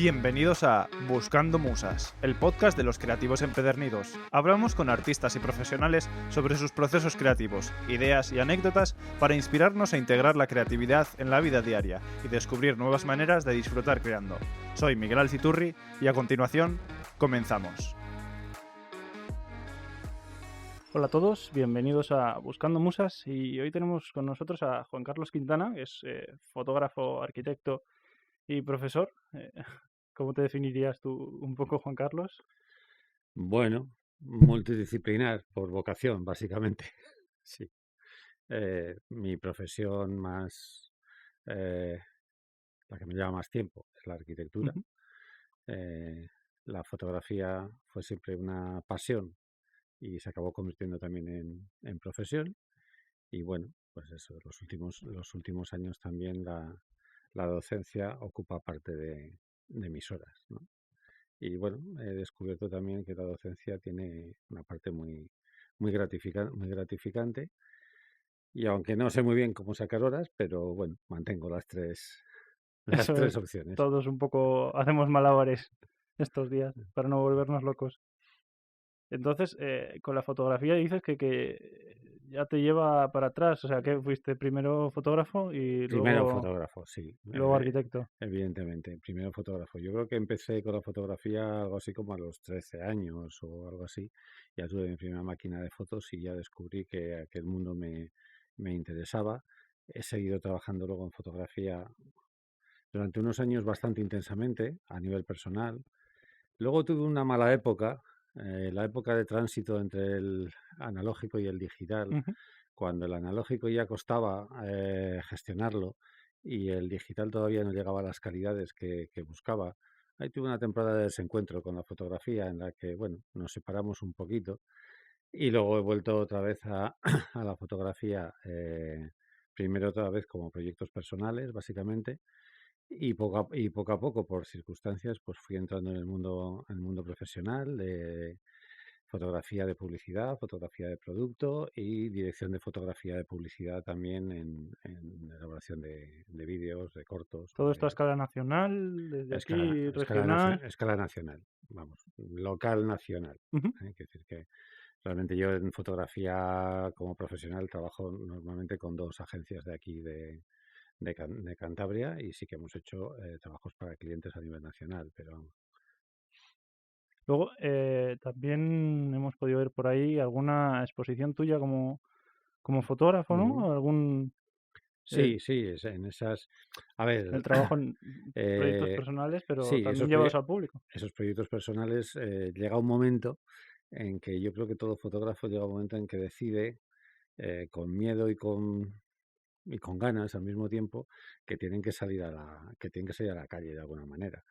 Bienvenidos a Buscando Musas, el podcast de los creativos empedernidos. Hablamos con artistas y profesionales sobre sus procesos creativos, ideas y anécdotas para inspirarnos e integrar la creatividad en la vida diaria y descubrir nuevas maneras de disfrutar creando. Soy Miguel Alciturri y a continuación, comenzamos. Hola a todos, bienvenidos a Buscando Musas y hoy tenemos con nosotros a Juan Carlos Quintana, que es fotógrafo, arquitecto y profesor. ¿Cómo te definirías tú un poco, Juan Carlos? Bueno, multidisciplinar por vocación, básicamente. Sí. Mi profesión más, la que me lleva más tiempo, es la arquitectura. Uh-huh. La fotografía fue siempre una pasión y se acabó convirtiendo también en profesión. Y bueno, pues eso, los últimos años también la docencia ocupa parte de mis horas, ¿no? Y bueno, he descubierto también que la docencia tiene una parte muy gratificante. Y aunque no sé muy bien cómo sacar horas, pero bueno, mantengo las Eso tres es, opciones. todos un poco hacemos malabares estos días para no volvernos locos. Entonces, con la fotografía dices que ya te lleva para atrás, o sea, que fuiste primero fotógrafo y Primero luego, fotógrafo, sí, luego arquitecto. evidentemente. Primero fotógrafo. Yo creo que empecé con la fotografía algo así como a los 13 años o algo así. Ya tuve mi primera máquina de fotos y ya descubrí que aquel mundo me interesaba. He seguido trabajando luego en fotografía durante unos años bastante intensamente a nivel personal. Luego tuve una mala época, la época de tránsito entre el analógico y el digital, Uh-huh. cuando el analógico ya costaba gestionarlo y el digital todavía no llegaba a las calidades que buscaba. Ahí tuve una temporada de desencuentro con la fotografía en la que, bueno, nos separamos un poquito y luego he vuelto otra vez a, a la fotografía, primero otra vez como proyectos personales, básicamente, y poco a poco, por circunstancias, pues fui entrando en el mundo profesional de fotografía de publicidad, fotografía de producto y dirección de fotografía de publicidad también en elaboración de vídeos, de cortos, Todo esto a escala nacional, desde aquí, regional. escala nacional, vamos, local nacional. Uh-huh. Quiero decir que realmente yo en fotografía como profesional trabajo normalmente con dos agencias de aquí de Cantabria y sí que hemos hecho trabajos para clientes a nivel nacional, pero Luego, también hemos podido ver por ahí alguna exposición tuya como fotógrafo, ujú. ¿no? Eh, Sí, sí, en esas, a ver, el trabajo en proyectos eh, personales, pero sí, también llevados al público. esos proyectos personales llega un momento en que yo creo que todo fotógrafo llega un momento en que decide con miedo y con ganas al mismo tiempo que tienen que salir que tienen que salir a la calle de alguna manera.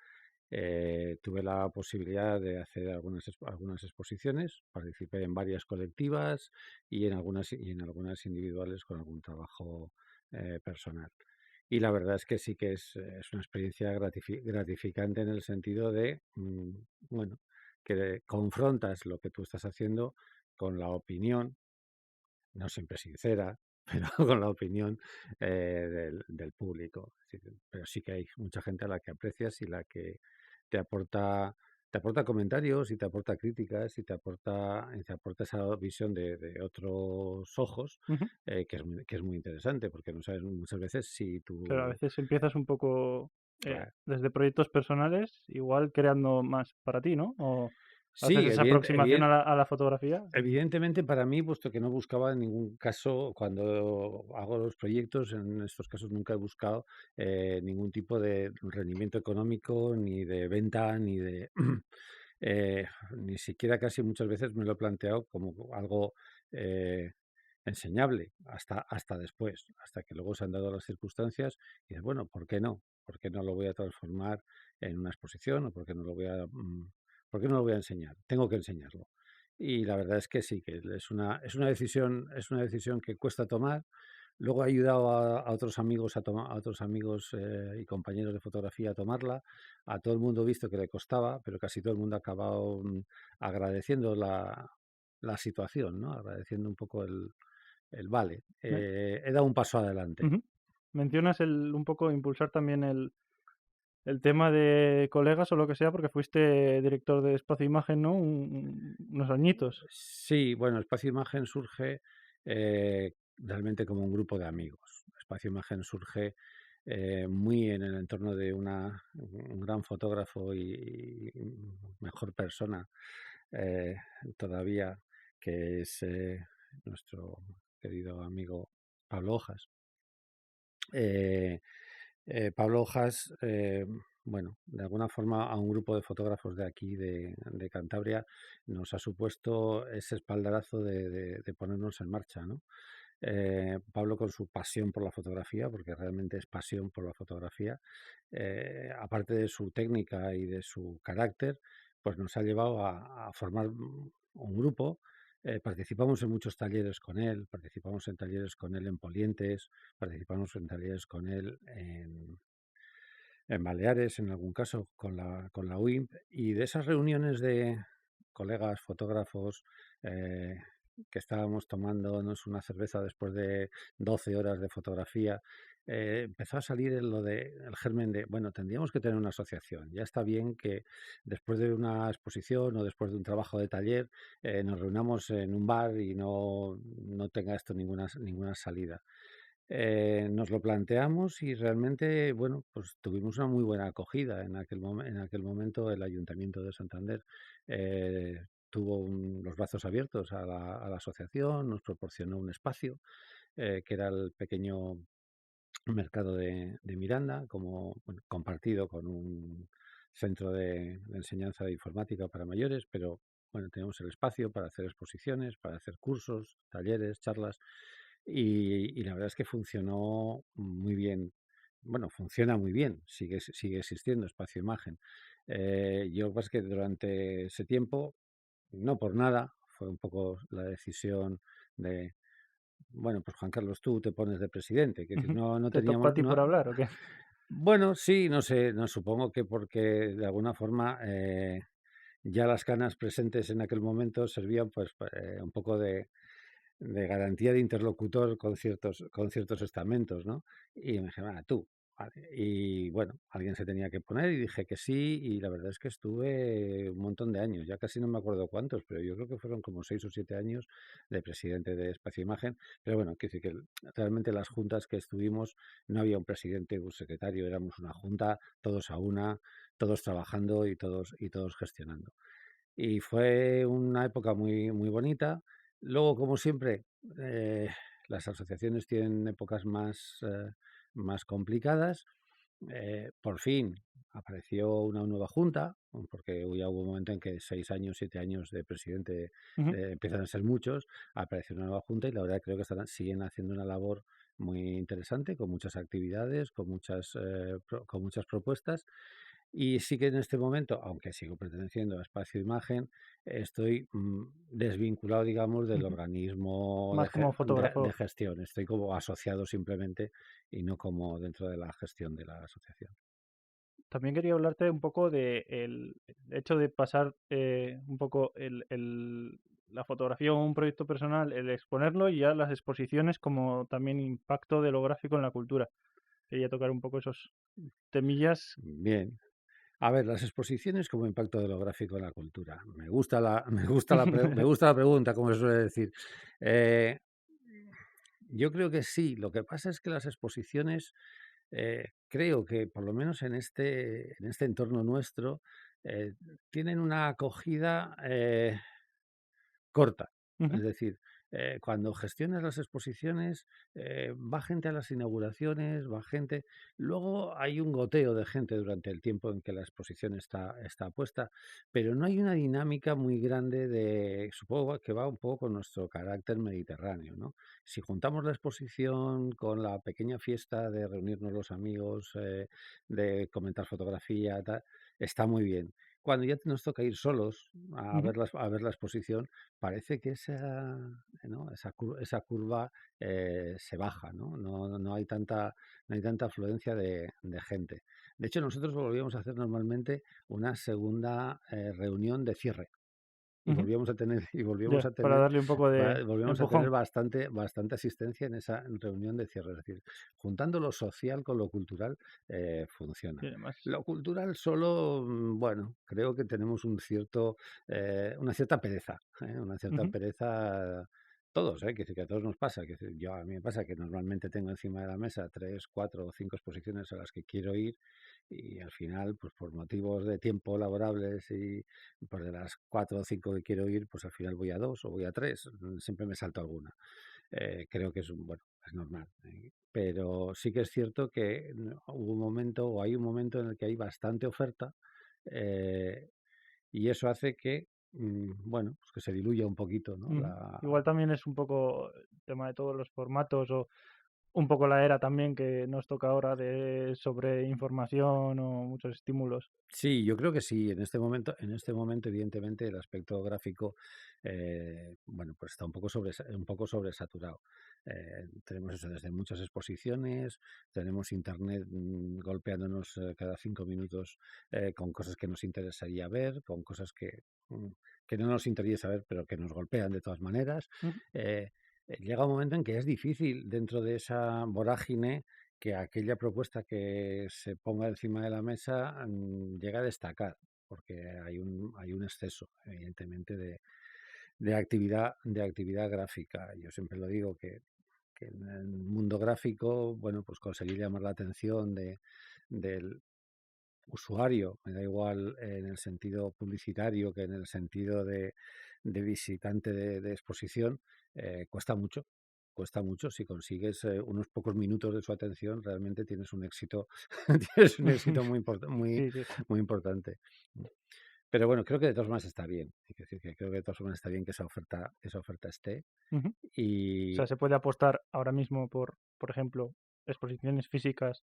Tuve la posibilidad de hacer algunas exposiciones, participé en varias colectivas y en algunas individuales con algún trabajo personal. Y la verdad es que sí que es una experiencia gratificante en el sentido de, bueno, que confrontas lo que tú estás haciendo con la opinión, no siempre sincera, pero con la opinión del público. Es decir, pero sí que hay mucha gente a la que aprecias y la que te aporta, te aporta comentarios y te aporta críticas y te aporta esa visión de otros ojos, Ujú. que es muy interesante, porque no sabes muchas veces si Claro, a tú... veces empiezas un poco Claro. desde proyectos personales, igual creando más para ti, ¿no? O haces Sí, esa aproximación a la fotografía. evidentemente para mí, puesto que no buscaba en ningún caso, cuando hago los proyectos, en estos casos nunca he buscado ningún tipo de rendimiento económico, ni de venta, ni de... eh, ni siquiera casi muchas veces me lo he planteado como algo eh, enseñable, hasta después, hasta que luego se han dado las circunstancias y dices, bueno, ¿por qué no? ¿Por qué no lo voy a transformar en una exposición o por qué no lo voy a... ¿por qué no lo voy a enseñar? Tengo que enseñarlo. Y la verdad es que sí, que es una decisión que cuesta tomar. Luego he ayudado a otros amigos a otros amigos y compañeros de fotografía a tomarla. A todo el mundo he visto que le costaba, pero casi todo el mundo ha acabado agradeciendo la situación, ¿no? Agradeciendo un poco el vale. He dado un paso adelante. Ujú. Mencionas un poco impulsar también el tema de colegas o lo que sea, porque fuiste director de Espacio Imagen, ¿no? Unos añitos. Sí, bueno, Espacio Imagen surge realmente como un grupo de amigos. Espacio Imagen surge muy en el entorno de un gran fotógrafo y mejor persona eh, todavía, que es nuestro querido amigo Pablo Hojas. Eh, Pablo Hojas, bueno, de alguna forma a un grupo de fotógrafos de aquí, de Cantabria, nos ha supuesto ese espaldarazo de ponernos en marcha, ¿no? Pablo con su pasión por la fotografía, porque realmente es pasión por la fotografía, aparte de su técnica y de su carácter, pues nos ha llevado a formar un grupo. Participamos en muchos talleres con él, participamos en talleres con él en Polientes, participamos en talleres con él en Baleares, en algún caso, con la UIMP, y de esas reuniones de colegas fotógrafos eh, que estábamos tomándonos una cerveza después de 12 horas de fotografía, empezó a salir el germen de, bueno, tendríamos que tener una asociación. Ya está bien que después de una exposición o después de un trabajo de taller nos reunamos en un bar y no tenga esto ninguna salida. Nos lo planteamos y realmente, bueno, pues tuvimos una muy buena acogida. En aquel momento el Ayuntamiento de Santander tuvo los brazos abiertos a la asociación, nos proporcionó un espacio, que era el pequeño mercado de Miranda, como bueno, compartido con un centro de enseñanza de informática para mayores, pero bueno, tenemos el espacio para hacer exposiciones, para hacer cursos, talleres, charlas, y la verdad es que funcionó muy bien. Bueno, funciona muy bien, sigue existiendo Espacio Imagen. Yo pues que durante ese tiempo, no por nada, fue un poco la decisión de, bueno, pues Juan Carlos, tú te pones de presidente, que decir, Ujú. no ¿Te toca a teníamos, ti por hablar o qué? bueno, sí, no sé, no supongo que porque de alguna forma ya las canas presentes en aquel momento servían pues un poco de garantía de interlocutor con ciertos estamentos, ¿no? Y me dijeron, tú. Vale. Y bueno, alguien se tenía que poner y dije que sí, y la verdad es que estuve un montón de años, ya casi no me acuerdo cuántos, pero yo creo que fueron como 6 o 7 años de presidente de Espacio Imagen. Pero bueno, quiero decir que realmente las juntas que estuvimos no había un presidente o un secretario, éramos una junta, todos a una, todos trabajando y todos gestionando. Y fue una época muy, muy bonita. Luego, como siempre, eh, las asociaciones tienen épocas más complicadas. Por fin apareció una nueva junta, porque ya hubo un momento en que 6 años, 7 años de presidente Ujú. empiezan a ser muchos. Apareció una nueva junta y la verdad creo que siguen haciendo una labor muy interesante, con muchas actividades, con muchas propuestas. Y sí que en este momento, aunque sigo perteneciendo a Espacio Imagen, estoy desvinculado, digamos, del Ujú. organismo Más como de fotógrafo. gestión. Estoy como asociado simplemente y no como dentro de la gestión de la asociación. También quería hablarte un poco de el hecho de pasar un poco la fotografía o un proyecto personal, el exponerlo y ya las exposiciones como también impacto de lo gráfico en la cultura. Quería tocar un poco esos temillas. Bien. A ver, las exposiciones como impacto de lo gráfico en la cultura. Me gusta la pregunta, como se suele decir. Eh, yo creo que sí. Lo que pasa es que las exposiciones, creo que por lo menos en este entorno nuestro, eh, tienen una acogida corta. Ujú. Es decir, cuando gestionas las exposiciones, va gente a las inauguraciones, va gente. Luego hay un goteo de gente durante el tiempo en que la exposición está puesta, pero no hay una dinámica muy grande supongo que va un poco con nuestro carácter mediterráneo, ¿no? Si juntamos la exposición con la pequeña fiesta de reunirnos los amigos, de comentar fotografía, tal, está muy bien. Cuando ya nos toca ir solos Ujú. a ver la exposición, parece que ¿no? esa curva se baja, ¿no? No hay tanta afluencia de gente. De hecho, nosotros volvíamos a hacer normalmente una segunda reunión de cierre. y Ujú. volvíamos a tener Ya, para darle un poco de volvíamos a tener empujón. bastante asistencia en esa reunión de cierre. Es decir, juntando lo social con lo cultural, funciona. Tiene más. Lo cultural solo, bueno, creo que tenemos una cierta pereza, una cierta Ujú. pereza todos, que decir que a todos nos pasa, que decir, yo a mí me pasa que normalmente tengo encima de la mesa 3, 4 o 5 exposiciones a las que quiero ir y al final, pues por motivos de tiempo laborables y por de las 4 o 5 que quiero ir, pues al final voy a 2 o voy a 3, siempre me salto alguna. Creo que bueno, es normal. Pero sí que es cierto que hubo un momento o hay un momento en el que hay bastante oferta eh, y eso hace que, bueno, pues que se diluya un poquito, ¿no? Ujú. Igual también es un poco el tema de todos los formatos o un poco la era también que nos toca ahora de sobreinformación o muchos estímulos. Sí, yo creo que sí. En este momento, evidentemente, el aspecto gráfico, bueno, pues está un poco sobresaturado. Tenemos eso desde muchas exposiciones, tenemos internet golpeándonos cada 5 minutos con cosas que nos interesaría ver, con cosas que no nos interesa ver, pero que nos golpean de todas maneras. Ujú. Llega un momento en que es difícil dentro de esa vorágine que aquella propuesta que se ponga encima de la mesa llegue a destacar, porque hay un exceso, evidentemente, de actividad gráfica. Yo siempre lo digo que en el mundo gráfico, bueno, pues conseguir llamar la atención del usuario, me da igual en el sentido publicitario que en el sentido de visitante de exposición, cuesta mucho. Cuesta mucho. Si consigues unos pocos minutos de su atención, realmente tienes un éxito, tienes un éxito Sí, sí. muy importante. Pero bueno, creo que de todas maneras está bien. Hay que decir que creo que de todas maneras está bien que esa oferta esté. Ujú. O Y sea, se puede apostar ahora mismo por ejemplo, exposiciones físicas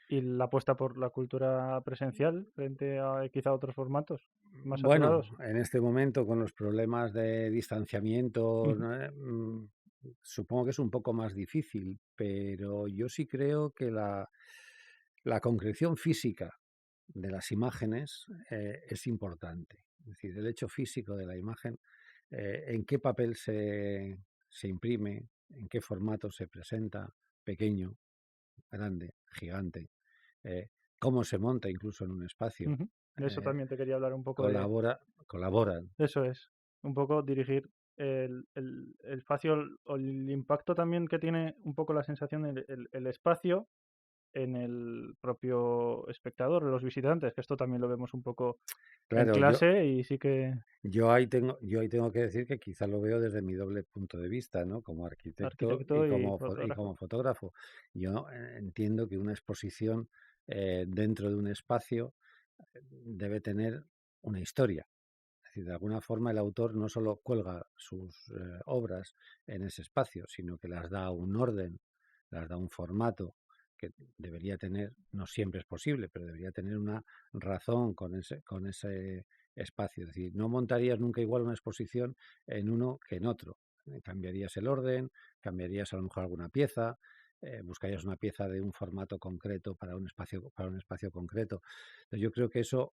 y la apuesta por la cultura presencial frente a quizá otros formatos más bueno, saturados. en este momento con los problemas de distanciamiento, Ujú. ¿no? Supongo que es un poco más difícil, pero yo sí creo que la concreción física de las imágenes es importante. Es decir, el hecho físico de la imagen, en qué papel se imprime, en qué formato se presenta, pequeño, grande, gigante, eh, cómo se monta incluso en un espacio. Ujú. De eso eh, también te quería hablar un poco de colabora, colaboran. eso es, un poco dirigir el espacio o el impacto también que tiene un poco la sensación el espacio en el propio espectador, los visitantes, que esto también lo vemos un poco en Claro, clase y sí que yo ahí tengo que decir que quizá lo veo desde mi doble punto de vista, ¿no? Como arquitecto arquitecto y y fotógrafo. como fotógrafo. Yo entiendo que una exposición dentro de un espacio debe tener una historia. Es decir, de alguna forma el autor no solo cuelga sus obras en ese espacio, sino que las da un orden, las da un formato que debería tener, no siempre es posible, pero debería tener una razón con ese espacio. Es decir, no montarías nunca igual una exposición en uno que en otro. Cambiarías el orden, cambiarías a lo mejor alguna pieza, buscarías una pieza de un formato concreto para un espacio concreto. Entonces, yo creo que eso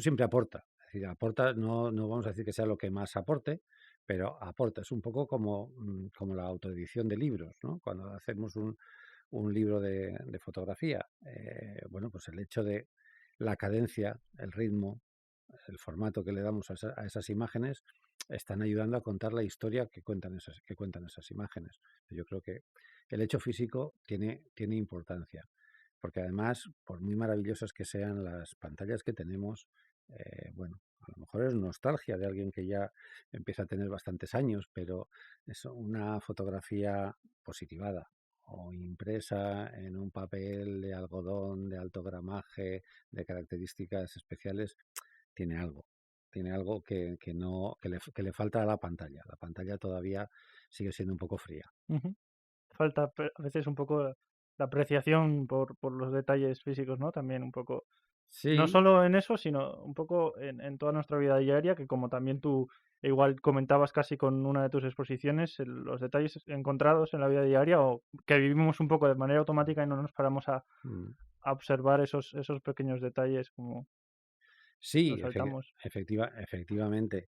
siempre aporta. Es decir, aporta, no vamos a decir que sea lo que más aporte, pero aporta. Es un poco como la autoedición de libros, ¿no? Cuando hacemos un libro de fotografía, bueno, pues el hecho de la cadencia, el ritmo, el formato que le damos a esas imágenes, están ayudando a contar la historia que cuentan esas imágenes. Yo creo que el hecho físico tiene importancia, porque además, por muy maravillosas que sean las pantallas que tenemos, bueno, a lo mejor es nostalgia de alguien que ya empieza a tener bastantes años, pero es una fotografía positivada o impresa en un papel de algodón de alto gramaje, de características especiales, tiene algo. Tiene algo que no, que le falta a la pantalla. La pantalla todavía sigue siendo un poco fría. Ujú. Falta a veces un poco la apreciación por los detalles físicos, ¿no? También un poco, no Sí, solo en eso, sino un poco en toda nuestra vida diaria, que como también tú igual comentabas casi con una de tus exposiciones, los detalles encontrados en la vida diaria o que vivimos un poco de manera automática y no nos paramos mm, a observar esos pequeños detalles como... Sí, nos saltamos. efectivamente.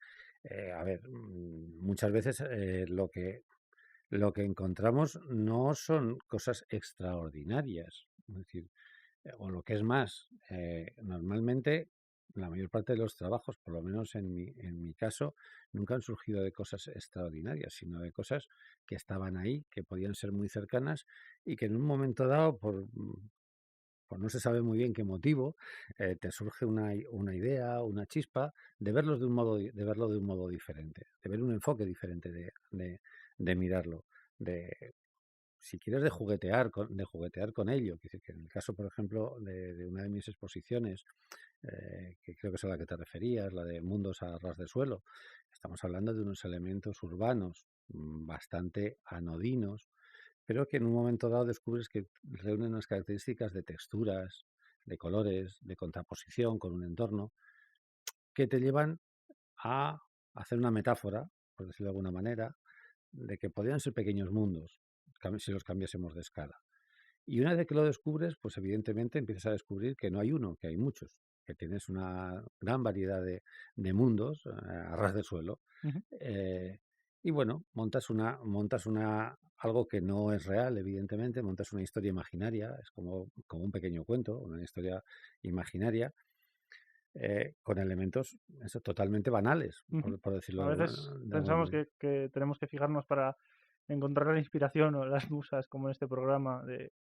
A ver, muchas veces lo que encontramos no son cosas extraordinarias. Es decir, o lo que es más, normalmente la mayor parte de los trabajos, por lo menos en mi caso, nunca han surgido de cosas extraordinarias, sino de cosas que estaban ahí, que podían ser muy cercanas y que en un momento dado, por no se sabe muy bien qué motivo, te surge una idea, una chispa, de verlos de un modo, de verlo de un modo diferente, de ver un enfoque diferente de mirarlo, de, si quieres, de juguetear con ello. Quiere decir que en el caso, por ejemplo, de una de mis exposiciones, que creo que es a la que te referías, la de Mundos a ras de suelo, estamos hablando de unos elementos urbanos bastante anodinos, pero que en un momento dado descubres que reúnen unas características de texturas, de colores, de contraposición con un entorno, que te llevan a hacer una metáfora, por decirlo de alguna manera, de que podrían ser pequeños mundos, si los cambiásemos de escala. Y una vez que lo descubres, pues evidentemente empiezas a descubrir que no hay uno, que hay muchos, que tienes una gran variedad de mundos a ras de suelo. Ujú. Eh, y bueno, montas una, algo que no es real, evidentemente, montas una historia imaginaria, es como un pequeño cuento, una historia imaginaria, con elementos eso, totalmente banales, Ujú. por decirlo A veces de alguna pensamos manera. que tenemos que fijarnos para encontrar la inspiración o las musas, como en este programa, de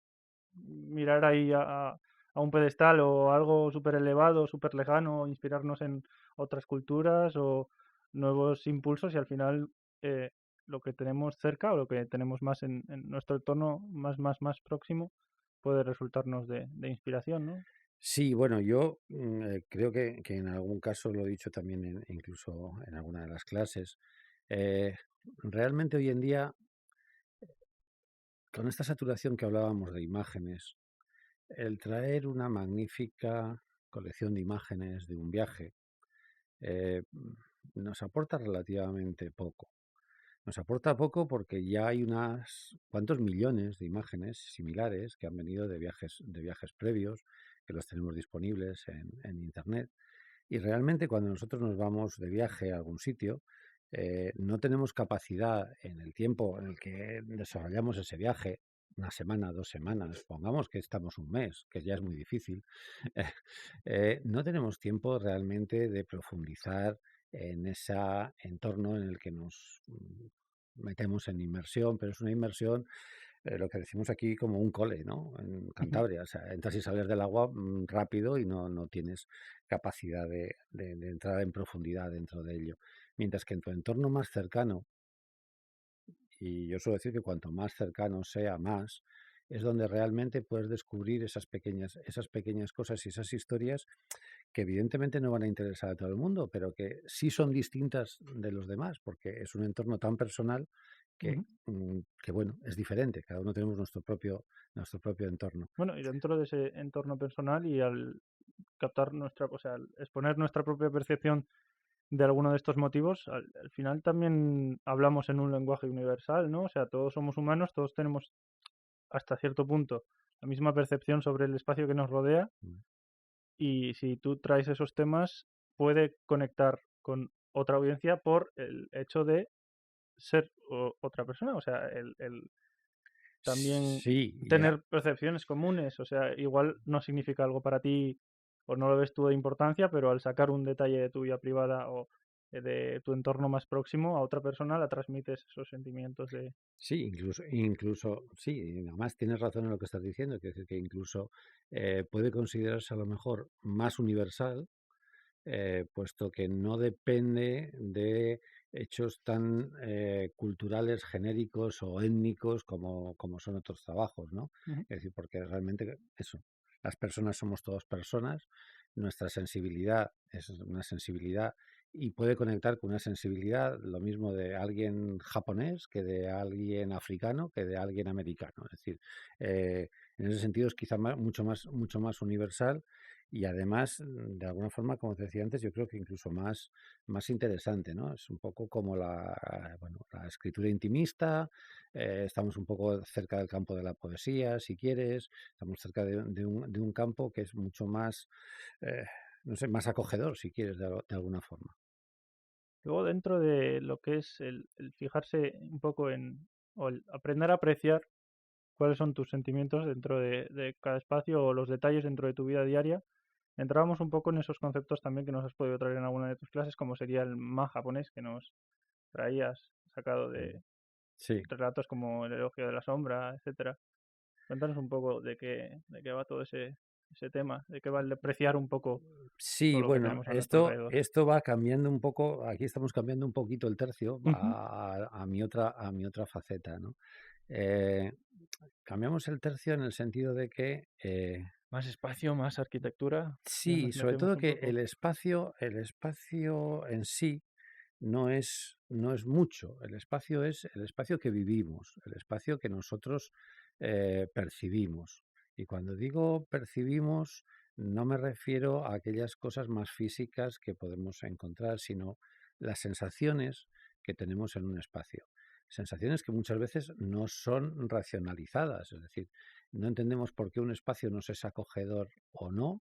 mirar ahí a un pedestal o algo súper elevado, súper lejano, inspirarnos en otras culturas o nuevos impulsos y al final eh, lo que tenemos cerca o lo que tenemos más en nuestro entorno más próximo puede resultarnos de inspiración, ¿no? Sí, bueno, yo creo que en algún caso lo he dicho también incluso en alguna de las clases. eh, Realmente hoy en día, con esta saturación que hablábamos de imágenes, el traer una magnífica colección de imágenes de un viaje eh, nos aporta relativamente poco. Nos aporta poco porque ya hay unas cuantos millones de imágenes similares que han venido de viajes previos, que los tenemos disponibles en Internet. Y realmente cuando nosotros nos vamos de viaje a algún sitio, no tenemos capacidad en el tiempo en el que desarrollamos ese viaje, una semana, 2 semanas, pongamos que estamos un mes, que ya es muy difícil, no tenemos tiempo realmente de profundizar en ese entorno en el que nos metemos en inmersión, pero es una inmersión lo que decimos aquí como un cole, ¿no? En Ujú. Cantabria, o sea, entras y sales del agua rápido y no tienes capacidad de entrar en profundidad dentro de ello. Mientras que en tu entorno más cercano, y yo suelo decir que cuanto más cercano sea, más, es donde realmente puedes descubrir esas pequeñas cosas y esas historias que evidentemente no van a interesar a todo el mundo, pero que sí son distintas de los demás, porque es un entorno tan personal Ujú. que bueno, es diferente, cada uno tenemos nuestro propio entorno. Bueno, y dentro de ese entorno personal y al captar nuestra, o sea, al exponer nuestra propia percepción de alguno de estos motivos, al final también hablamos en un lenguaje universal, ¿no? O sea, todos somos humanos, todos tenemos hasta cierto punto la misma percepción sobre el espacio que nos rodea Mm. y si tú traes esos temas puede conectar con otra audiencia por el hecho de ser otra persona, o sea, el también Sí, tener percepciones comunes, o sea, igual no significa algo para ti o no lo ves tú de importancia, pero al sacar un detalle de tu vida privada o de tu entorno más próximo a otra persona, la transmites esos sentimientos de... sí, incluso, sí, y además tienes razón en lo que estás diciendo, quiero decir que incluso puede considerarse a lo mejor más universal, puesto que no depende de hechos tan culturales, genéricos o étnicos como son otros trabajos, ¿no? Ujú. Es decir, porque realmente eso, las personas somos todas personas, nuestra sensibilidad es una sensibilidad y puede conectar con una sensibilidad lo mismo de alguien japonés que de alguien africano que de alguien americano. Es decir, en ese sentido es quizá mucho más universal y además, de alguna forma, como te decía antes, yo creo que incluso más interesante, ¿no? Es un poco como bueno, la escritura intimista, estamos un poco cerca del campo de la poesía, si quieres, estamos cerca de un campo que es mucho más, eh, no sé, más acogedor, si quieres, de alguna forma. Luego, dentro de lo que es el fijarse un poco en, o el aprender a apreciar cuáles son tus sentimientos dentro de cada espacio o los detalles dentro de tu vida diaria, entrábamos un poco en esos conceptos también que nos has podido traer en alguna de tus clases, como sería el ma japonés que nos traías sacado de Sí. relatos como El elogio de la sombra, etcétera. Cuéntanos un poco de qué va todo ese tema, de qué va el apreciar un poco todo Sí, lo que bueno, tenemos a nuestro esto, alrededor. esto va cambiando un poco, aquí estamos cambiando un poquito el tercio Ujú. a mi otra faceta, ¿no? Eh, cambiamos el tercio en el sentido de que Más espacio, más arquitectura, ya sí, nos sobre metemos todo un que poco. el espacio en sí no es mucho, el espacio es el espacio que vivimos, el espacio que nosotros percibimos. Y cuando digo percibimos, no me refiero a aquellas cosas más físicas que podemos encontrar, sino las sensaciones que tenemos en un espacio. Sensaciones que muchas veces no son racionalizadas, es decir, no entendemos por qué un espacio nos es acogedor o no,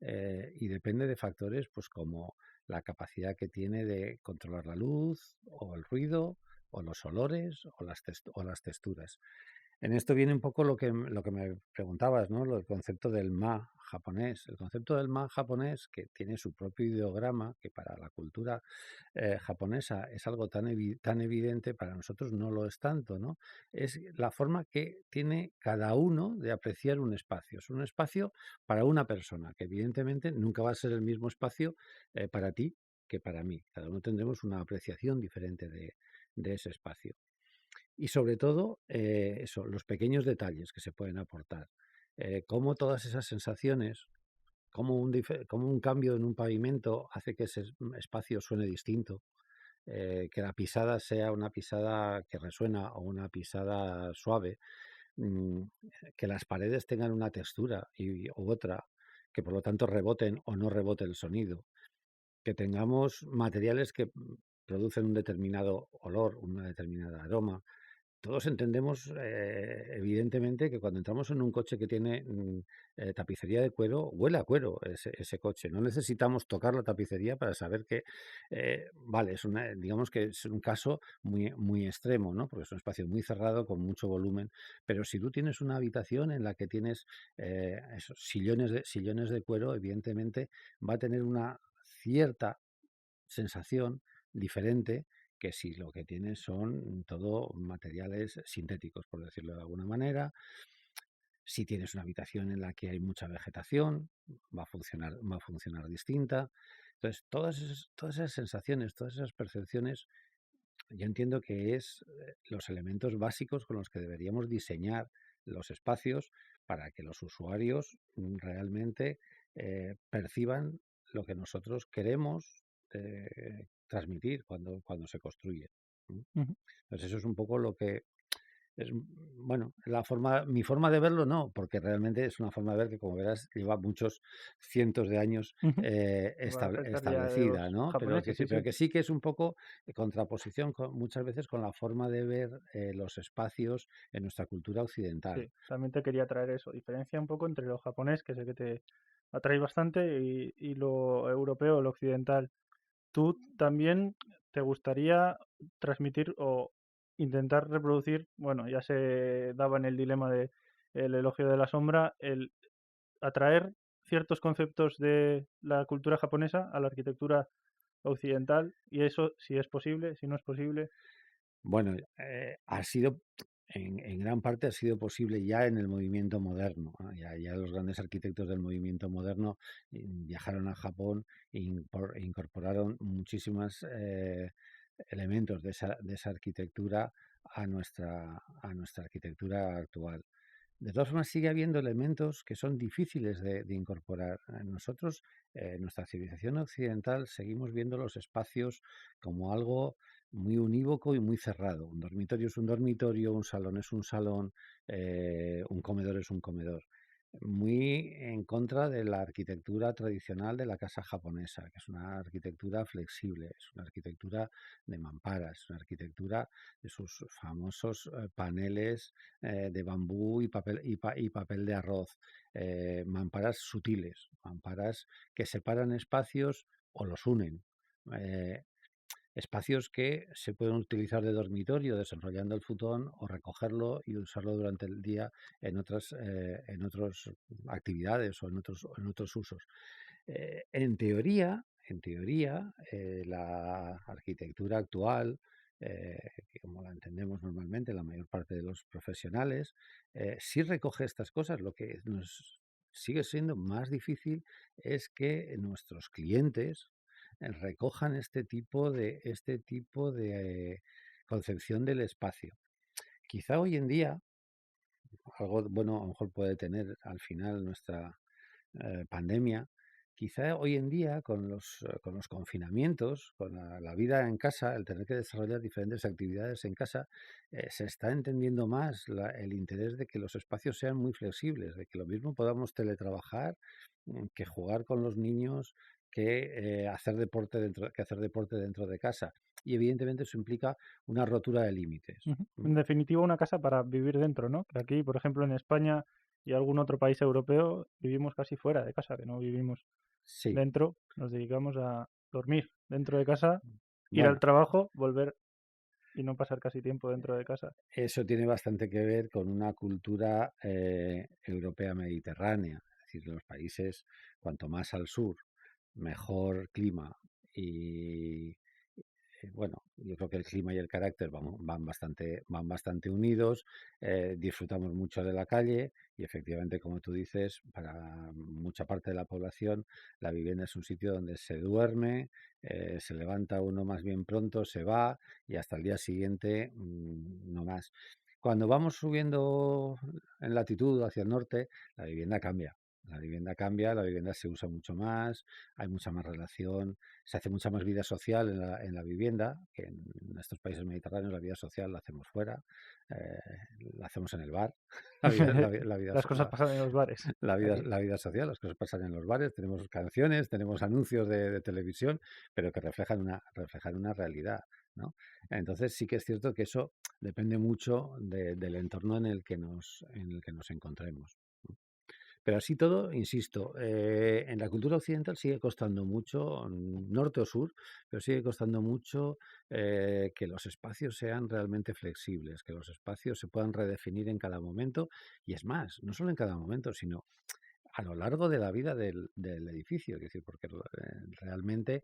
y depende de factores pues como la capacidad que tiene de controlar la luz o el ruido o los olores o las texturas. En esto viene un poco lo que me preguntabas, ¿no? El concepto del ma japonés. El concepto del ma japonés, que tiene su propio ideograma, que para la cultura japonesa es algo tan evidente, para nosotros no lo es tanto, ¿no? Es la forma que tiene cada uno de apreciar un espacio. Es un espacio para una persona, que evidentemente nunca va a ser el mismo espacio para ti que para mí. Cada uno tendremos una apreciación diferente de ese espacio. Y sobre todo, eso, los pequeños detalles que se pueden aportar. Cómo todas esas sensaciones, cómo un cambio en un pavimento hace que ese espacio suene distinto, que la pisada sea una pisada que resuena o una pisada suave, mm, que las paredes tengan una textura u otra, que por lo tanto reboten o no rebote el sonido, que tengamos materiales que producen un determinado olor, una determinada aroma. Todos entendemos, evidentemente, que cuando entramos en un coche que tiene tapicería de cuero, huele a cuero ese coche. No necesitamos tocar la tapicería para saber que, vale, digamos que es un caso muy extremo, ¿no? Porque es un espacio muy cerrado, con mucho volumen. Pero si tú tienes una habitación en la que tienes esos sillones de cuero, evidentemente va a tener una cierta sensación diferente que si lo que tienes son todo materiales sintéticos, por decirlo de alguna manera. Si tienes una habitación en la que hay mucha vegetación, va a funcionar distinta. Entonces, todas esas sensaciones, todas esas percepciones, yo entiendo que es los elementos básicos con los que deberíamos diseñar los espacios para que los usuarios realmente perciban lo que nosotros queremos transmitir cuando se construye. ¿No? Ujú. Entonces eso es un poco lo que es, bueno, mi forma de verlo no, porque realmente es una forma de ver que, como verás, lleva muchos cientos de años Ujú. Va a afectar ya de establecida, los ¿no? japoneses, sí, Pero sí. que sí que es un poco de contraposición muchas veces con la forma de ver los espacios en nuestra cultura occidental. Sí, también te quería traer eso. Diferencia un poco entre lo japonés, que sé que te atrae bastante, y lo europeo, lo occidental. ¿Tú también te gustaría transmitir o intentar reproducir, bueno, ya se daba en el dilema de el elogio de la sombra, el atraer ciertos conceptos de la cultura japonesa a la arquitectura occidental? Y eso, si es posible, si no es posible. Bueno, ha sido, en gran parte ha sido posible ya en el movimiento moderno, ¿no? Ya los grandes arquitectos del movimiento moderno viajaron a Japón e incorporaron muchísimos elementos de esa arquitectura a nuestra arquitectura actual. De todas formas, sigue habiendo elementos que son difíciles de incorporar. Nosotros, en nuestra civilización occidental, seguimos viendo los espacios como algo muy unívoco y muy cerrado. Un dormitorio es un dormitorio, un salón es un salón, un comedor es un comedor. muy en contra de la arquitectura tradicional de la casa japonesa, que es una arquitectura flexible, es una arquitectura de mamparas, es una arquitectura de sus famosos paneles de bambú y papel de arroz, mamparas sutiles, mamparas que separan espacios o los unen. eh, Espacios que se pueden utilizar de dormitorio desenrollando el futón o recogerlo y usarlo durante el día en otras actividades o en otros usos. En teoría, la arquitectura actual, que como la entendemos normalmente la mayor parte de los profesionales, sí recoge estas cosas. Lo que nos sigue siendo más difícil es que nuestros clientes recojan este tipo de concepción del espacio. Quizá hoy en día, algo bueno a lo mejor puede tener al final nuestra pandemia, quizá hoy en día con los confinamientos, con la vida en casa, el tener que desarrollar diferentes actividades en casa, se está entendiendo más el interés de que los espacios sean muy flexibles, de que lo mismo podamos teletrabajar, que jugar con los niños, que hacer deporte dentro de casa. Y evidentemente eso implica una rotura de límites. Ujú. En definitiva, una casa para vivir dentro, ¿no? Que aquí, por ejemplo, en España y algún otro país europeo, vivimos casi fuera de casa, que no vivimos Sí, dentro, nos dedicamos a dormir dentro de casa, ir al bueno, trabajo, volver y no pasar casi tiempo dentro de casa. eso tiene bastante que ver con una cultura europea mediterránea, es decir, los países cuanto más al sur, mejor clima y bueno, yo creo que el clima y el carácter van bastante unidos, disfrutamos mucho de la calle y efectivamente, como tú dices, para mucha parte de la población la vivienda es un sitio donde se duerme, se levanta uno más bien pronto, se va y hasta el día siguiente no más. Cuando vamos subiendo en latitud hacia el norte, la vivienda cambia. La vivienda cambia, la vivienda se usa mucho más, hay mucha más relación, se hace mucha más vida social en la vivienda, que en estos países mediterráneos la vida social la hacemos fuera, la hacemos en el bar, la vida, la, vi- la vida, Las so- cosas pasan en los bares aquí. la vida social, las cosas pasan en los bares, tenemos canciones, tenemos anuncios de televisión, pero que reflejan una realidad, ¿no? Entonces sí que es cierto que eso depende mucho del entorno en el que nos encontremos. Pero así todo, insisto, en la cultura occidental sigue costando mucho, norte o sur, pero sigue costando mucho que los espacios sean realmente flexibles, que los espacios se puedan redefinir en cada momento. Y es más, no solo en cada momento, sino a lo largo de la vida del edificio. Es decir, porque realmente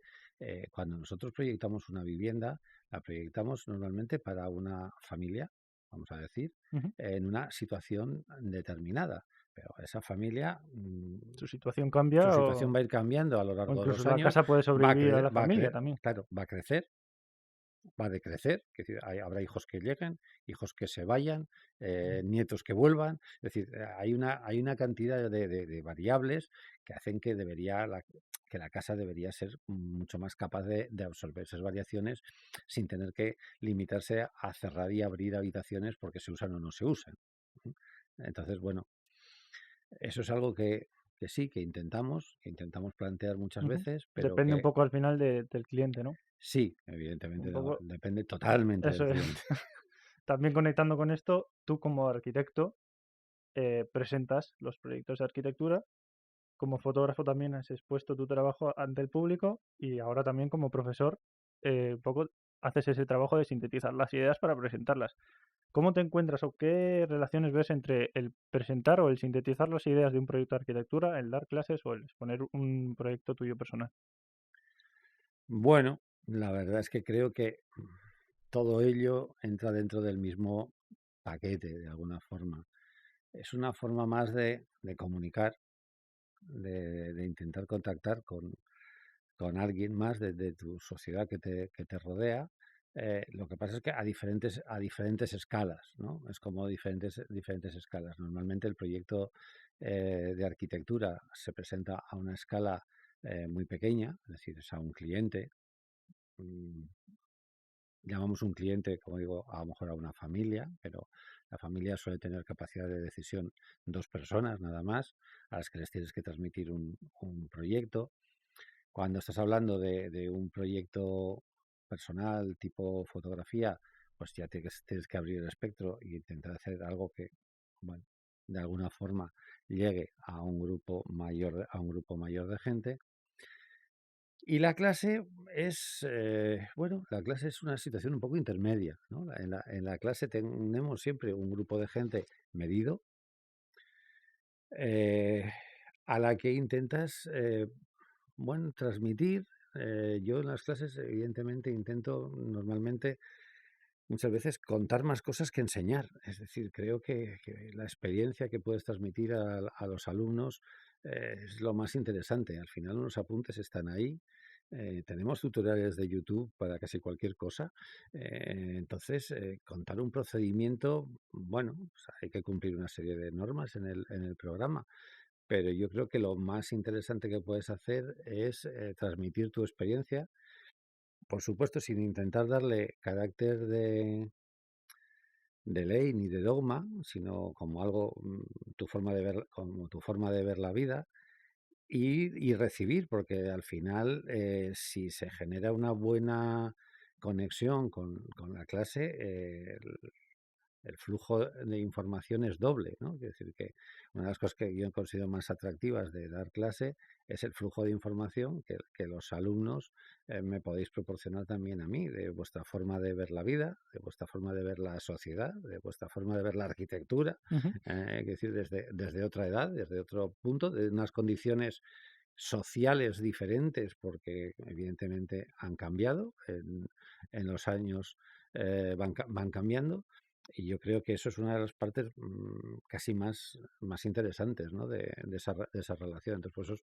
cuando nosotros proyectamos una vivienda, la proyectamos normalmente para una familia, vamos a decir, Ujú. en una situación determinada. Pero esa familia, Su situación su cambia situación va a ir cambiando a lo o largo de incluso los la años, casa puede sobrevivir a la va a familia también. claro, va a decrecer, es decir, habrá hijos que lleguen, hijos que se vayan, nietos que vuelvan, es decir, hay una cantidad de variables que hacen que la casa debería ser mucho más capaz de absorber esas variaciones sin tener que limitarse a cerrar y abrir habitaciones porque se usan o no se usan. ¿Mm? Entonces, bueno, eso es algo que intentamos plantear muchas Ujú. veces, pero Depende un que poco al final del cliente, ¿no? sí, Un evidentemente poco depende totalmente del eso es. cliente. También conectando con esto, tú como arquitecto presentas los proyectos de arquitectura, como fotógrafo también has expuesto tu trabajo ante el público y ahora también como profesor un poco haces ese trabajo de sintetizar las ideas para presentarlas. ¿Cómo te encuentras o qué relaciones ves entre el presentar o el sintetizar las ideas de un proyecto de arquitectura, el dar clases o el exponer un proyecto tuyo personal? Bueno, la verdad es que creo que todo ello entra dentro del mismo paquete, de alguna forma. Es una forma más de comunicar, de intentar contactar con alguien más de tu sociedad que te rodea. Lo que pasa es que a diferentes escalas, ¿no? Es como diferentes escalas. Normalmente el proyecto de arquitectura se presenta a una escala muy pequeña, es decir, es a un cliente. mm, Llamamos un cliente, como digo, a lo mejor a una familia, pero La familia suele tener capacidad de decisión 2 personas nada más, a las que les tienes que transmitir un proyecto. Cuando estás hablando de un proyecto personal tipo fotografía, pues ya tienes que abrir el espectro e intentar hacer algo que, bueno, de alguna forma llegue a un grupo mayor de gente. Y la clase la clase es una situación un poco intermedia, ¿no? En la clase tenemos siempre un grupo de gente medido, eh, a la que intentas, transmitir. Yo en las clases, evidentemente, intento normalmente muchas veces contar más cosas que enseñar. Es decir, creo que la experiencia que puedes transmitir a los alumnos es lo más interesante. Al final unos apuntes están ahí. Tenemos tutoriales de YouTube para casi cualquier cosa. Entonces, contar un procedimiento, bueno, pues hay que cumplir una serie de normas en el programa, pero yo creo que lo más interesante que puedes hacer es transmitir tu experiencia, por supuesto, sin intentar darle carácter de ley ni de dogma, sino como algo, como tu forma de ver la vida y recibir, porque al final, si se genera una buena conexión con la clase, el flujo de información es doble, ¿no? Es decir, que una de las cosas que yo considero más atractivas de dar clase es el flujo de información que los alumnos me podéis proporcionar también a mí, de vuestra forma de ver la vida, de vuestra forma de ver la sociedad, de vuestra forma de ver la arquitectura, Ujú, es decir, desde otra edad, desde otro punto, de unas condiciones sociales diferentes, porque evidentemente han cambiado en los años, van cambiando, y yo creo que eso es una de las partes casi más interesantes, ¿no? de esa relación. Entonces, pues eso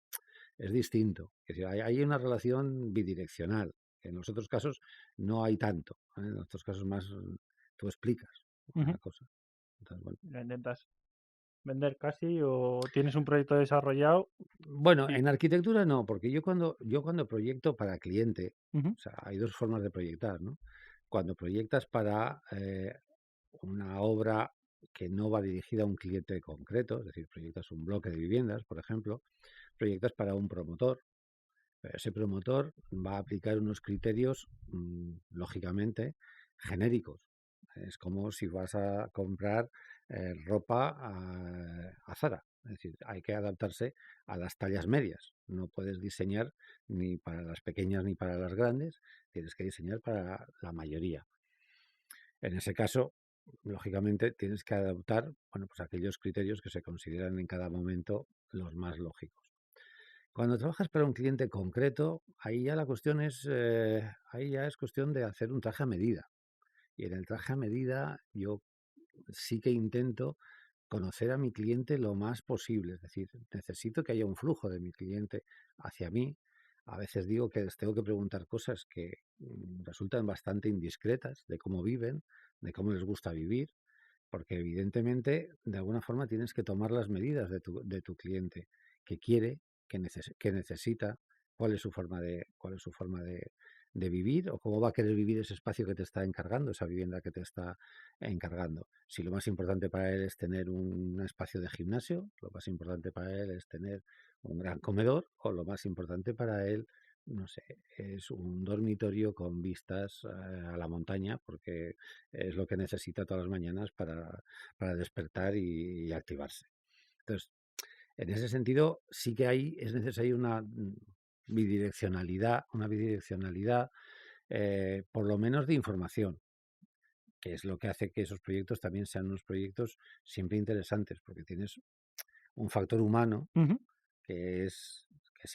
es distinto. Es decir, hay una relación bidireccional. En los otros casos no hay tanto, ¿eh? En los otros casos más tú explicas ujú. una cosa. Entonces, bueno. La intentas vender casi o tienes un proyecto desarrollado Bueno, y... en arquitectura no, porque yo cuando proyecto para cliente, Ujú, o sea, hay dos formas de proyectar, ¿no? Cuando proyectas para una obra que no va dirigida a un cliente concreto, es decir, proyectas un bloque de viviendas, por ejemplo, proyectas para un promotor, pero ese promotor va a aplicar unos criterios, lógicamente, genéricos. Es como si vas a comprar ropa a Zara. Es decir, hay que adaptarse a las tallas medias. No puedes diseñar ni para las pequeñas ni para las grandes, tienes que diseñar para la mayoría. En ese caso, lógicamente, tienes que adaptar, bueno, pues aquellos criterios que se consideran en cada momento los más lógicos. Cuando trabajas para un cliente concreto, ahí ya es cuestión de hacer un traje a medida. Y en el traje a medida yo sí que intento conocer a mi cliente lo más posible. Es decir, necesito que haya un flujo de mi cliente hacia mí. A veces digo que les tengo que preguntar cosas que resultan bastante indiscretas de cómo viven, de cómo les gusta vivir, porque evidentemente de alguna forma tienes que tomar las medidas de tu cliente, que quiere, que necesita, cuál es su forma de vivir, o cómo va a querer vivir ese espacio que te está encargando, esa vivienda que te está encargando. Si lo más importante para él es tener un espacio de gimnasio, lo más importante para él es tener un gran comedor, o lo más importante para él, no sé, es un dormitorio con vistas a la montaña, porque es lo que necesita todas las mañanas para despertar y activarse. Entonces, en ese sentido, sí que es necesaria una bidireccionalidad, por lo menos de información, que es lo que hace que esos proyectos también sean unos proyectos siempre interesantes, porque tienes un factor humano ujú. que es que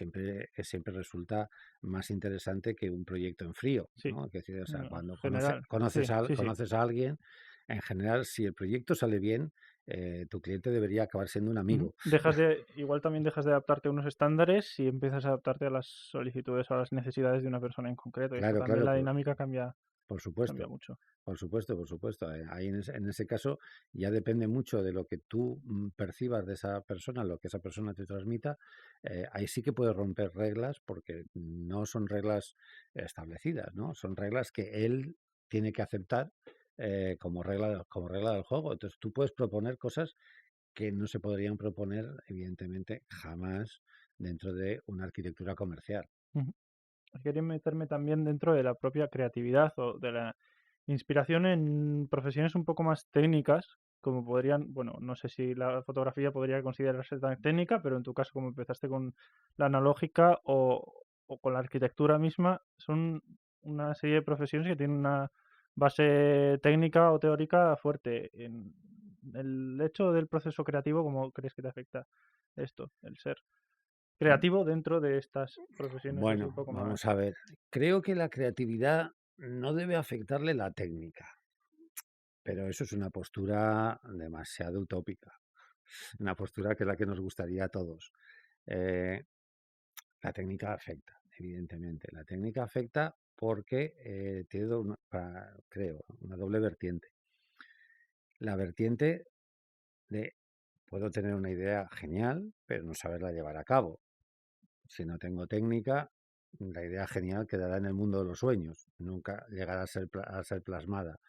siempre resulta más interesante que un proyecto en frío, Sí, ¿no? Es decir, o sea, en cuando general. conoces Sí, a, sí, sí. conoces a alguien, en general, si el proyecto sale bien, tu cliente debería acabar siendo un Ujú. amigo. Igual también dejas de adaptarte a unos estándares y empiezas a adaptarte a las solicitudes o a las necesidades de una persona en concreto. Y eso Claro, también claro, la por, dinámica cambia, por cambia supuesto. mucho. Por supuesto, por supuesto. Ahí en ese caso ya depende mucho de lo que tú percibas de esa persona, lo que esa persona te transmita. Ahí sí que puedes romper reglas porque no son reglas establecidas, ¿no? Son reglas que él tiene que aceptar, como regla del juego. Entonces tú puedes proponer cosas que no se podrían proponer, evidentemente, jamás dentro de una arquitectura comercial. Ujú. Quería meterme también dentro de la propia creatividad o de la inspiración en profesiones un poco más técnicas, como podrían, bueno, no sé si la fotografía podría considerarse tan técnica, pero en tu caso, como empezaste con la analógica o con la arquitectura misma, son una serie de profesiones que tienen una base técnica o teórica fuerte. En el hecho del proceso creativo, ¿cómo crees que te afecta esto, el ser creativo dentro de estas profesiones así un Bueno, poco vamos más? a ver. Creo que la creatividad no debe afectarle la técnica, pero eso es una postura demasiado utópica, una postura que es la que nos gustaría a todos. Eh, la técnica afecta, evidentemente. La técnica afecta porque tiene, creo, una doble vertiente. La vertiente de puedo tener una idea genial, pero no saberla llevar a cabo. Si no tengo técnica, la idea genial quedará en el mundo de los sueños, nunca llegará a ser plasmada.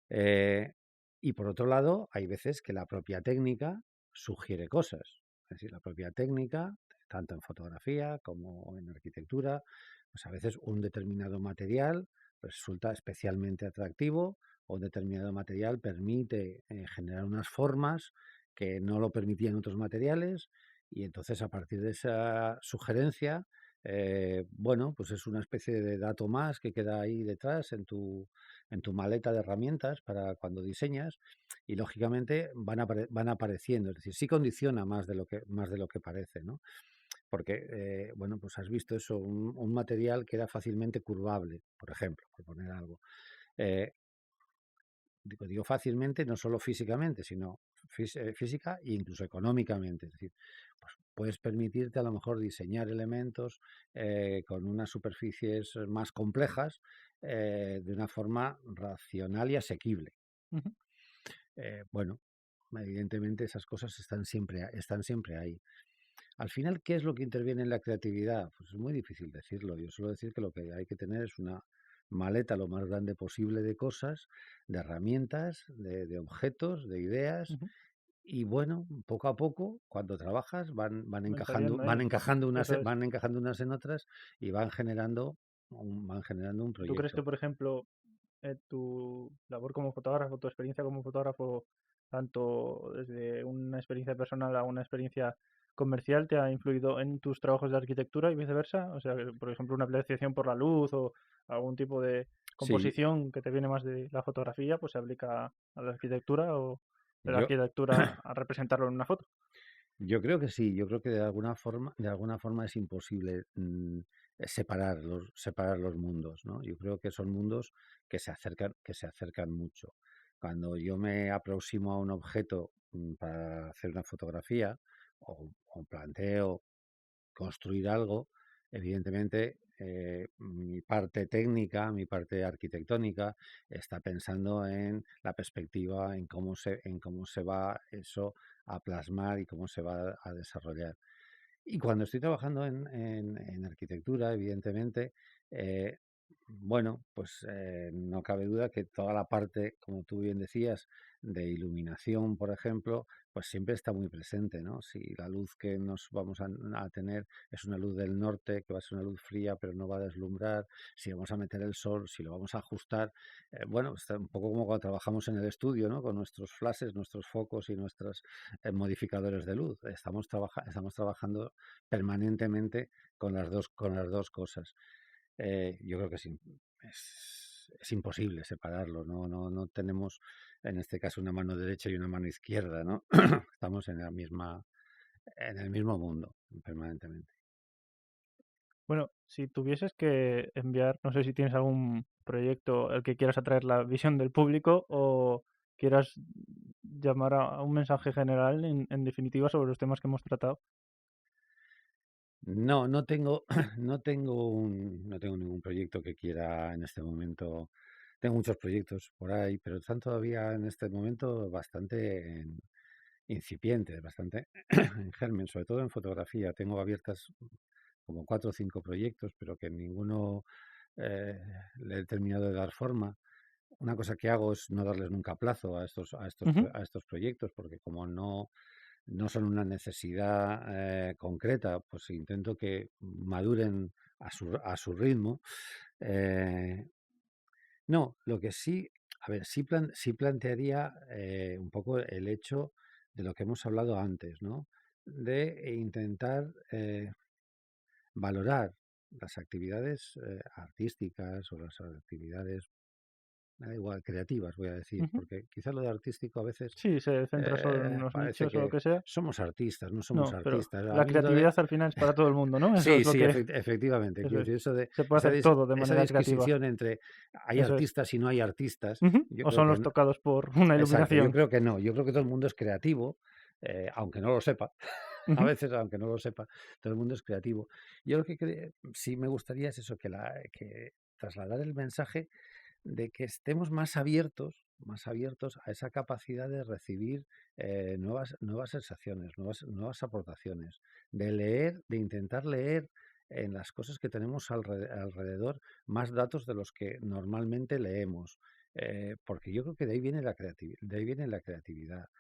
Eh, y por otro lado, hay veces que la propia técnica sugiere cosas. Es decir, la propia técnica, tanto en fotografía como en arquitectura, pues a veces un determinado material resulta especialmente atractivo o un determinado material permite generar unas formas que no lo permitían otros materiales y entonces a partir de esa sugerencia, bueno, pues es una especie de dato más que queda ahí detrás en tu maleta de herramientas para cuando diseñas y lógicamente van apareciendo, es decir, sí condiciona más de lo que parece, ¿no? Porque, bueno, pues has visto eso, un material que era fácilmente curvable, por ejemplo, por poner algo. Eh, digo fácilmente, no solo físicamente, sino física e incluso económicamente. Es decir, pues puedes permitirte a lo mejor diseñar elementos con unas superficies más complejas de una forma racional y asequible. Ujú. Bueno, evidentemente esas cosas están siempre ahí. Al final, ¿qué es lo que interviene en la creatividad? Pues es muy difícil decirlo. Yo suelo decir que lo que hay que tener es una maleta lo más grande posible de cosas, de herramientas, de objetos, de ideas. Ujú. Y bueno, poco a poco, cuando trabajas, Van saliendo van ahí. encajando Eso es. van encajando unas en otras y van generando un ¿Tú crees que, proyecto. por ejemplo, tu labor como fotógrafo, tu experiencia como fotógrafo, tanto desde una experiencia personal a una experiencia comercial, te ha influido en tus trabajos de arquitectura y viceversa? O sea, que, por ejemplo, una apreciación por la luz o algún tipo de Sí, composición que te viene más de la fotografía, pues se aplica a la arquitectura o de la yo, arquitectura a representarlo en una foto. Yo creo que sí, yo creo que de alguna forma es imposible separar los mundos, ¿no? Yo creo que son mundos que se acercan mucho. Cuando yo me aproximo a un objeto para hacer una fotografía o planteo construir algo, evidentemente mi parte técnica, mi parte arquitectónica está pensando en la perspectiva, en cómo se va eso a plasmar y cómo se va a desarrollar. Y cuando estoy trabajando en arquitectura, evidentemente, eh, bueno, pues no cabe duda que toda la parte, como tú bien decías, de iluminación, por ejemplo, pues siempre está muy presente, ¿no? Si la luz que nos vamos a tener es una luz del norte, que va a ser una luz fría, pero no va a deslumbrar, si vamos a meter el sol, si lo vamos a ajustar, bueno, está un poco como cuando trabajamos en el estudio, ¿no? Con nuestros flashes, nuestros focos y nuestros modificadores de luz. Estamos trabajando permanentemente con las dos cosas. Yo creo que es imposible separarlo, no tenemos en este caso una mano derecha y una mano izquierda, ¿no? Estamos en el mismo mundo permanentemente. Bueno, si tuvieses que enviar, no sé si tienes algún proyecto el que quieras atraer la visión del público o quieras llamar a un mensaje general en definitiva sobre los temas que hemos tratado. No tengo, no tengo ningún proyecto que quiera en este momento. Tengo muchos proyectos por ahí, pero están todavía en este momento bastante incipientes, bastante en germen, sobre todo en fotografía. Tengo abiertas como 4 o 5 proyectos, pero que ninguno le he terminado de dar forma. una cosa que hago es no darles nunca plazo Ujú. a estos proyectos, porque como no son una necesidad concreta, pues intento que maduren a su ritmo. Eh, no, lo que sí, a ver, sí plantearía un poco el hecho de lo que hemos hablado antes, ¿no? De intentar valorar las actividades artísticas o las actividades, me da igual, creativas, voy a decir, Ujú. porque quizás lo de artístico a veces Sí, se centra solo en unos parece nichos o lo que que sea. somos artistas, no somos No, pero artistas. A la mí lo de... creatividad al final es para todo el mundo, ¿no? Eso Sí, es lo sí, que efectivamente. eso Quiero es. decir, eso de Se puede hacer todo de esa manera creativa. disquisición entre hay Eso es. artistas y no hay artistas, Ujú. yo O creo son que los no. tocados por una Exacto, yo iluminación. creo que no. Yo creo que todo el mundo es creativo, aunque no lo sepa. A Ujú. veces, aunque no lo sepa, todo el mundo es creativo. Yo lo que sí me gustaría es eso, que trasladar el mensaje de que estemos más abiertos a esa capacidad de recibir nuevas sensaciones, nuevas aportaciones, de leer, de intentar leer en las cosas que tenemos alrededor más datos de los que normalmente leemos. Porque yo creo que de ahí viene de ahí viene la creatividad.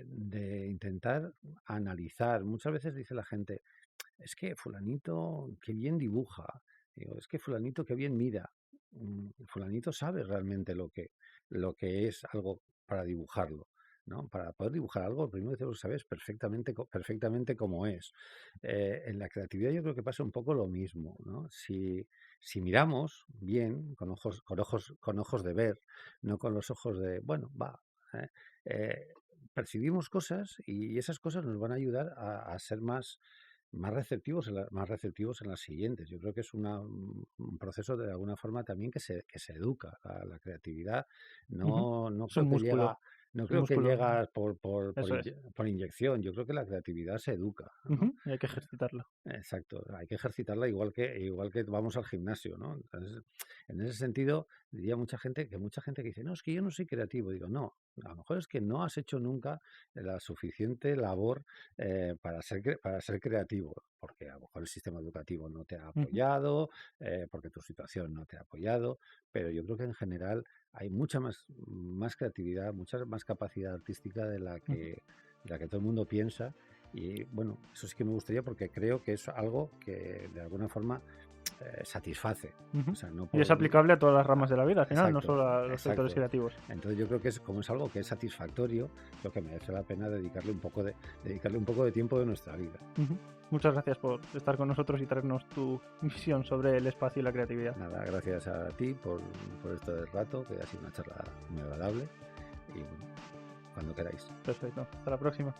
De intentar analizar. Muchas veces dice la gente, es que fulanito qué bien dibuja, digo, es que fulanito qué bien mira. Fulanito sabe realmente lo que es algo para dibujarlo, ¿no? Para poder dibujar algo, lo primero que tenemos que saber es perfectamente cómo es. En la creatividad yo creo que pasa un poco lo mismo, ¿no? Si miramos bien, con ojos de ver, no con los ojos de, bueno, va, ¿eh? Eh, percibimos cosas y esas cosas nos van a ayudar a ser más receptivos en las siguientes. Yo creo que es un proceso de alguna forma también que se educa. La creatividad Ujú. no Es un creo que músculo. llega, no Es un creo que músculo. llega Eso es. por inyección. Yo creo que la creatividad se educa, ¿no? Ujú. Y hay que ejercitarlo. Exacto, hay que ejercitarla igual que vamos al gimnasio, ¿no? Entonces, en ese sentido, diría mucha gente que dice, no, es que yo no soy creativo. Digo, no, a lo mejor es que no has hecho nunca la suficiente labor para ser creativo, porque a lo mejor el sistema educativo no te ha Ujú. apoyado, porque tu situación no te ha apoyado, pero yo creo que en general hay más creatividad, mucha más capacidad artística Ujú. de la que todo el mundo piensa y bueno, eso sí que me gustaría porque creo que es algo que de alguna forma satisface. O Ujú. sea, no Y es por... aplicable a todas las ramas de la vida, al final, no Exacto, solo a los sectores exacto. creativos. Entonces yo creo que como es algo que es satisfactorio, creo que merece la pena dedicarle un poco de tiempo de nuestra vida. Ujú. Muchas gracias por estar con nosotros y traernos tu visión sobre el espacio y la creatividad. Nada, gracias a ti por esto del rato, que ha sido una charla muy agradable y bueno, cuando queráis. Perfecto. Hasta la próxima.